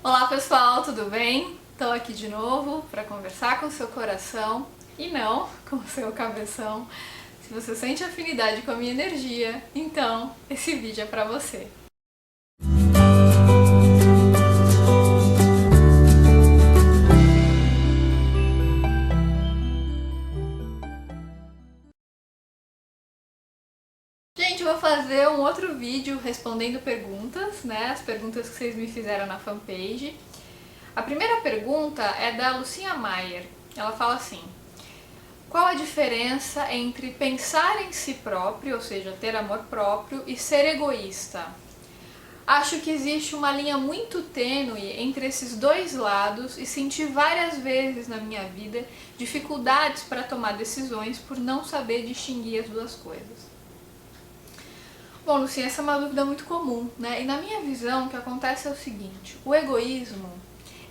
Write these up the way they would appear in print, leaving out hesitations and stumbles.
Olá pessoal, tudo bem? Estou aqui de novo para conversar com o seu coração e não com o seu cabeção. Se você sente afinidade com a minha energia, então esse vídeo é para você. Gente, eu vou fazer um outro vídeo respondendo perguntas, né? As perguntas que vocês me fizeram na fanpage. A primeira pergunta é da Lucinha Maier. Ela fala assim: qual a diferença entre pensar em si próprio, ou seja, ter amor próprio, e ser egoísta? Acho que existe uma linha muito tênue entre esses dois lados e senti várias vezes na minha vida dificuldades para tomar decisões por não saber distinguir as duas coisas. Bom, Lucinha, essa é uma dúvida muito comum, né? E na minha visão, o que acontece é o seguinte: o egoísmo,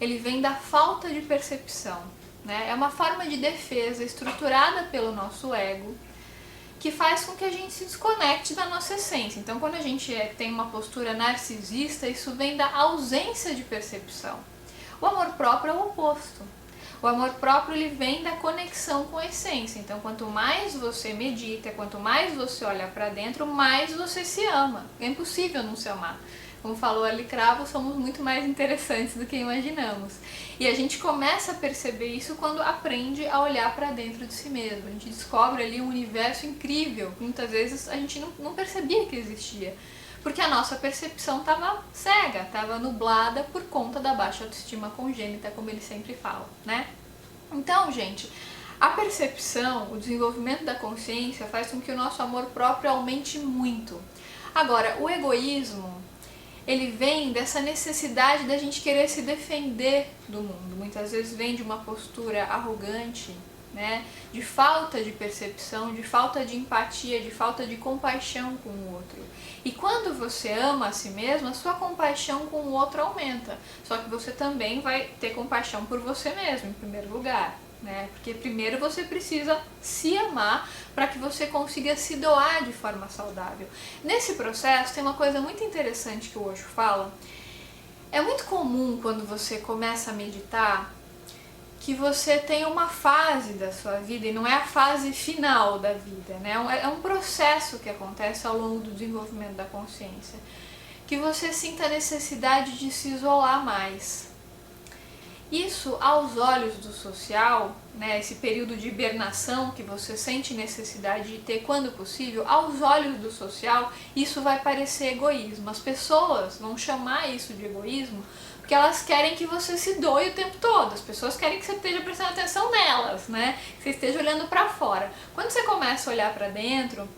ele vem da falta de percepção, né? É uma forma de defesa estruturada pelo nosso ego que faz com que a gente se desconecte da nossa essência. Então, quando a gente tem uma postura narcisista, isso vem da ausência de percepção. O amor próprio é o oposto. O amor próprio, ele vem da conexão com a essência. Então, quanto mais você medita, quanto mais você olha para dentro, mais você se ama. É impossível não se amar. Como falou Ali Cravo, somos muito mais interessantes do que imaginamos. E a gente começa a perceber isso quando aprende a olhar para dentro de si mesmo. A gente descobre ali um universo incrível que muitas vezes a gente não percebia que existia. Porque a nossa percepção estava cega, estava nublada por conta da baixa autoestima congênita, como ele sempre fala, né? Então, gente, a percepção, o desenvolvimento da consciência faz com que o nosso amor próprio aumente muito. Agora, o egoísmo, ele vem dessa necessidade da gente querer se defender do mundo. Muitas vezes vem de uma postura arrogante, né? De falta de percepção, de falta de empatia, de falta de compaixão com o outro. E quando você ama a si mesmo, a sua compaixão com o outro aumenta. Só que você também vai ter compaixão por você mesmo, em primeiro lugar, né? Porque primeiro você precisa se amar para que você consiga se doar de forma saudável. Nesse processo tem uma coisa muito interessante que o Osho fala. É muito comum quando você começa a meditar que você tem uma fase da sua vida, e não é a fase final da vida, né? É um processo que acontece ao longo do desenvolvimento da consciência, que você sinta a necessidade de se isolar mais. Isso, aos olhos do social, né, esse período de hibernação que você sente necessidade de ter quando possível, aos olhos do social, isso vai parecer egoísmo. As pessoas vão chamar isso de egoísmo porque elas querem que você se doe o tempo todo. As pessoas querem que você esteja prestando atenção nelas, né? Que você esteja olhando para fora. Quando você começa a olhar para dentro,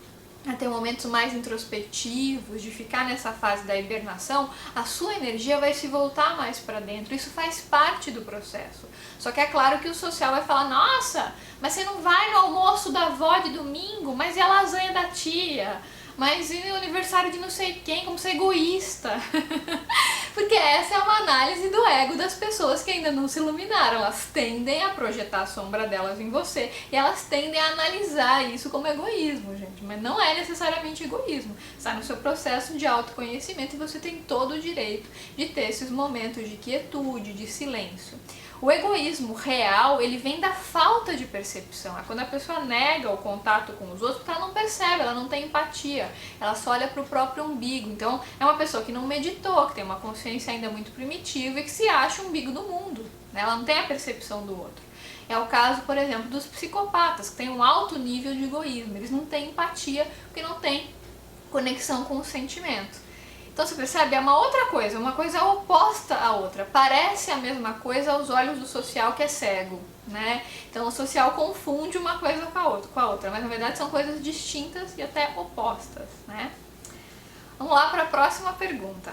a ter momentos mais introspectivos, de ficar nessa fase da hibernação, a sua energia vai se voltar mais para dentro. Isso faz parte do processo. Só que é claro que o social vai falar: nossa, mas você não vai no almoço da avó de domingo? Mas e a lasanha da tia? Mas e o aniversário de não sei quem? Como você é egoísta? Porque essa é uma análise do ego das pessoas que ainda não se iluminaram. Elas tendem a projetar a sombra delas em você e elas tendem a analisar isso como egoísmo, gente. Mas não é necessariamente egoísmo. Está no seu processo de autoconhecimento e você tem todo o direito de ter esses momentos de quietude, de silêncio. O egoísmo real, ele vem da falta de percepção. É quando a pessoa nega o contato com os outros porque ela não percebe, ela não tem empatia, ela só olha para o próprio umbigo. Então é uma pessoa que não meditou, que tem uma consciência ainda muito primitiva e que se acha o umbigo do mundo, né? Ela não tem a percepção do outro. É o caso, por exemplo, dos psicopatas, que têm um alto nível de egoísmo. Eles não têm empatia porque não têm conexão com o sentimento. Então você percebe, é uma outra coisa, uma coisa oposta à outra. Parece a mesma coisa aos olhos do social que é cego, né? Então o social confunde uma coisa com a outra, mas na verdade são coisas distintas e até opostas, né? Vamos lá para a próxima pergunta.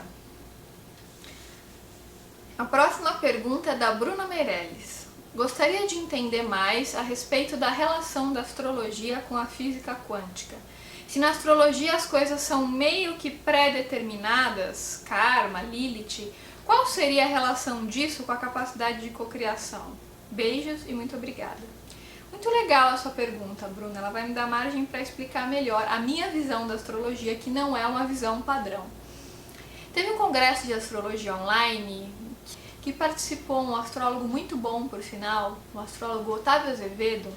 A próxima pergunta é da Bruna Meirelles. Gostaria de entender mais a respeito da relação da astrologia com a física quântica. Se na astrologia as coisas são meio que pré-determinadas, karma, Lilith, qual seria a relação disso com a capacidade de cocriação? Beijos e muito obrigada. Muito legal a sua pergunta, Bruna. Ela vai me dar margem para explicar melhor a minha visão da astrologia, que não é uma visão padrão. Teve um congresso de astrologia online que participou, um astrólogo muito bom, por sinal, o astrólogo Otávio Azevedo,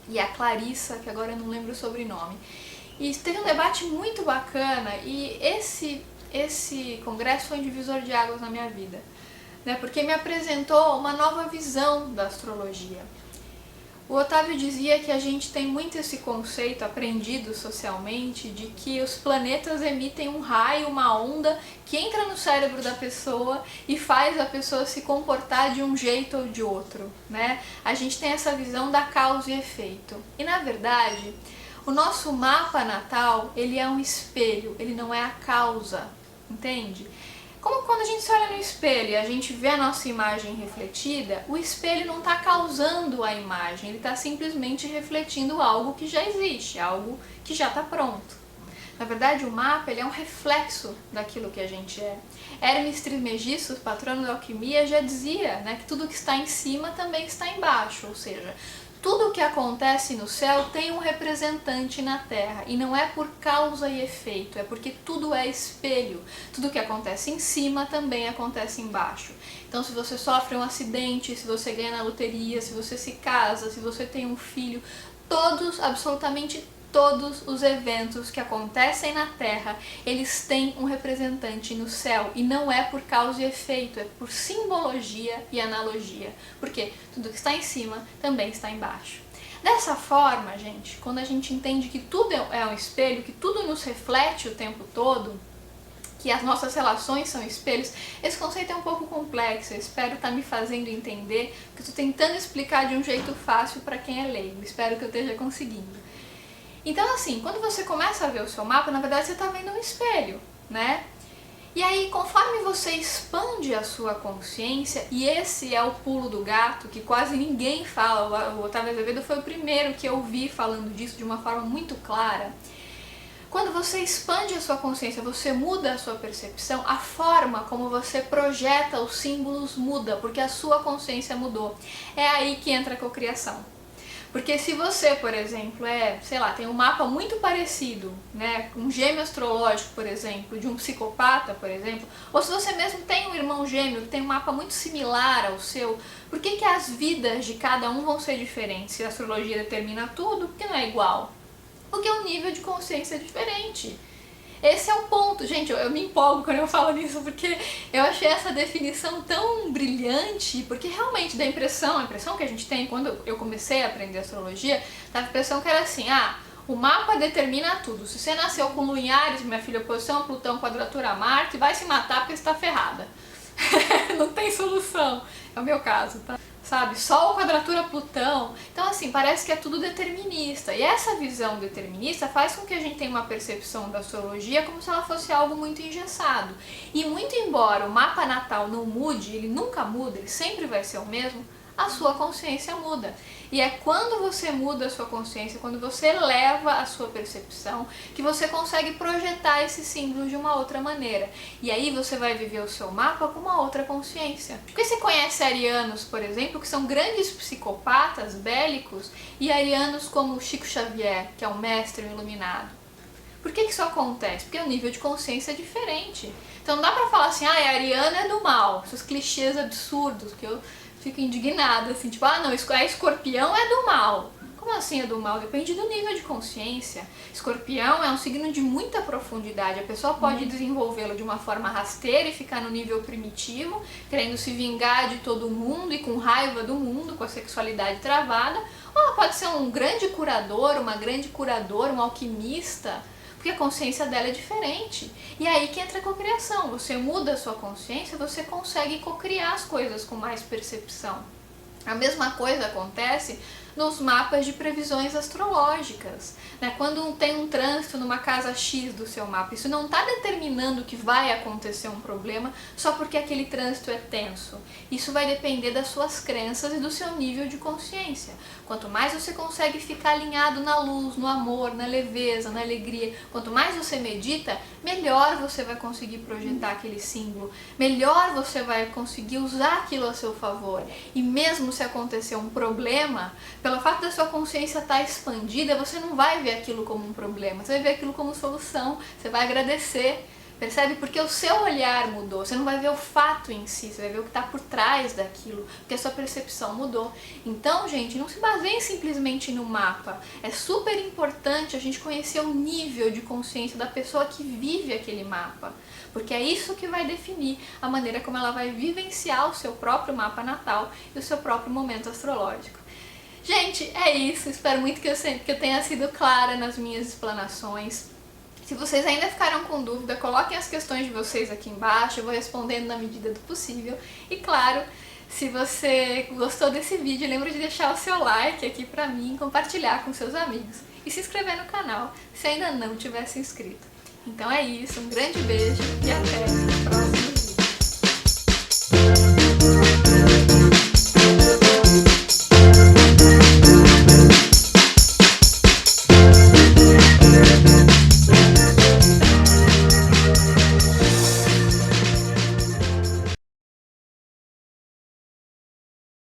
e a Clarissa, que agora eu não lembro o sobrenome. E teve um debate muito bacana, e esse congresso foi um divisor de águas na minha vida, né? Porque me apresentou uma nova visão da astrologia. O Otávio dizia que a gente tem muito esse conceito aprendido socialmente de que os planetas emitem um raio, uma onda que entra no cérebro da pessoa e faz a pessoa se comportar de um jeito ou de outro, né? A gente tem essa visão da causa e efeito. E na verdade, o nosso mapa natal, ele é um espelho, ele não é a causa, entende? Como quando a gente se olha no espelho e a gente vê a nossa imagem refletida, o espelho não está causando a imagem, ele está simplesmente refletindo algo que já existe, algo que já está pronto. Na verdade, o mapa ele é um reflexo daquilo que a gente é. Hermes Trismegisto, patrono da alquimia, já dizia, né, que tudo que está em cima também está embaixo, ou seja, tudo o que acontece no céu tem um representante na Terra, e não é por causa e efeito, é porque tudo é espelho. Tudo que acontece em cima também acontece embaixo. Então, se você sofre um acidente, se você ganha na loteria, se você se casa, se você tem um filho, todos, absolutamente todos os eventos que acontecem na Terra, eles têm um representante no céu, e não é por causa e efeito, é por simbologia e analogia, porque tudo que está em cima também está embaixo. Dessa forma, gente, quando a gente entende que tudo é um espelho, que tudo nos reflete o tempo todo, que as nossas relações são espelhos, esse conceito é um pouco complexo, eu espero estar me fazendo entender, porque eu estou tentando explicar de um jeito fácil para quem é leigo, espero que eu esteja conseguindo. Então assim, quando você começa a ver o seu mapa, na verdade você está vendo um espelho, né? E aí, conforme você expande a sua consciência, e esse é o pulo do gato, que quase ninguém fala, o Otávio Azevedo foi o primeiro que eu vi falando disso de uma forma muito clara. Quando você expande a sua consciência, você muda a sua percepção, a forma como você projeta os símbolos muda, porque a sua consciência mudou. É aí que entra a cocriação. Porque se você, por exemplo, tem um mapa muito parecido, né, um gêmeo astrológico, por exemplo, de um psicopata, por exemplo, ou se você mesmo tem um irmão gêmeo que tem um mapa muito similar ao seu, por que que as vidas de cada um vão ser diferentes? Se a astrologia determina tudo, por que não é igual? Porque o nível de consciência é diferente. Esse é o ponto, gente, eu me empolgo quando eu falo nisso, porque eu achei essa definição tão brilhante, porque realmente dá a impressão que a gente tem quando eu comecei a aprender astrologia, dava a impressão que era assim, o mapa determina tudo, se você nasceu com Lua em Áries, minha filha, oposição a Plutão, quadratura a Marte, vai se matar porque você está ferrada. Não tem solução, é o meu caso, tá? Sabe, Sol, quadratura, Plutão. Então assim, parece que é tudo determinista. E essa visão determinista faz com que a gente tenha uma percepção da astrologia como se ela fosse algo muito engessado. E muito embora o mapa natal não mude, ele nunca muda, ele sempre vai ser o mesmo, a sua consciência muda. E é quando você muda a sua consciência, quando você eleva a sua percepção, que você consegue projetar esses símbolos de uma outra maneira. E aí você vai viver o seu mapa com uma outra consciência. Porque você conhece arianos, por exemplo, que são grandes psicopatas bélicos, e arianos como Chico Xavier, que é um mestre iluminado. Por que isso acontece? Porque o nível de consciência é diferente. Então não dá pra falar assim, ariano é do mal, esses clichês absurdos, que eu fico indignada, assim, tipo, não, escorpião é do mal. Como assim é do mal? Depende do nível de consciência. Escorpião é um signo de muita profundidade, a pessoa pode desenvolvê-lo de uma forma rasteira e ficar no nível primitivo, querendo se vingar de todo mundo e com raiva do mundo, com a sexualidade travada, ou ela pode ser um grande curador, uma grande curadora, um alquimista, porque a consciência dela é diferente. E é aí que entra a cocriação. Você muda a sua consciência, você consegue cocriar as coisas com mais percepção. A mesma coisa acontece nos mapas de previsões astrológicas, né? Quando tem um trânsito numa casa X do seu mapa, isso não está determinando que vai acontecer um problema só porque aquele trânsito é tenso. Isso vai depender das suas crenças e do seu nível de consciência. Quanto mais você consegue ficar alinhado na luz, no amor, na leveza, na alegria, quanto mais você medita, melhor você vai conseguir projetar aquele símbolo, melhor você vai conseguir usar aquilo a seu favor. E mesmo se acontecer um problema, pelo fato da sua consciência estar expandida, você não vai ver aquilo como um problema, você vai ver aquilo como solução, você vai agradecer, Percebe? Porque o seu olhar mudou. Você não vai ver o fato em si, você vai ver o que está por trás daquilo, porque a sua percepção mudou. Então, gente, não se baseie simplesmente no mapa. É super importante a gente conhecer o nível de consciência da pessoa que vive aquele mapa, porque é isso que vai definir a maneira como ela vai vivenciar o seu próprio mapa natal e o seu próprio momento astrológico. Gente, é isso. Espero muito que eu tenha sido clara nas minhas explanações. Se vocês ainda ficaram com dúvida, coloquem as questões de vocês aqui embaixo, eu vou respondendo na medida do possível. E claro, se você gostou desse vídeo, lembra de deixar o seu like aqui pra mim, compartilhar com seus amigos e se inscrever no canal se ainda não tiver se inscrito. Então é isso, um grande beijo e até!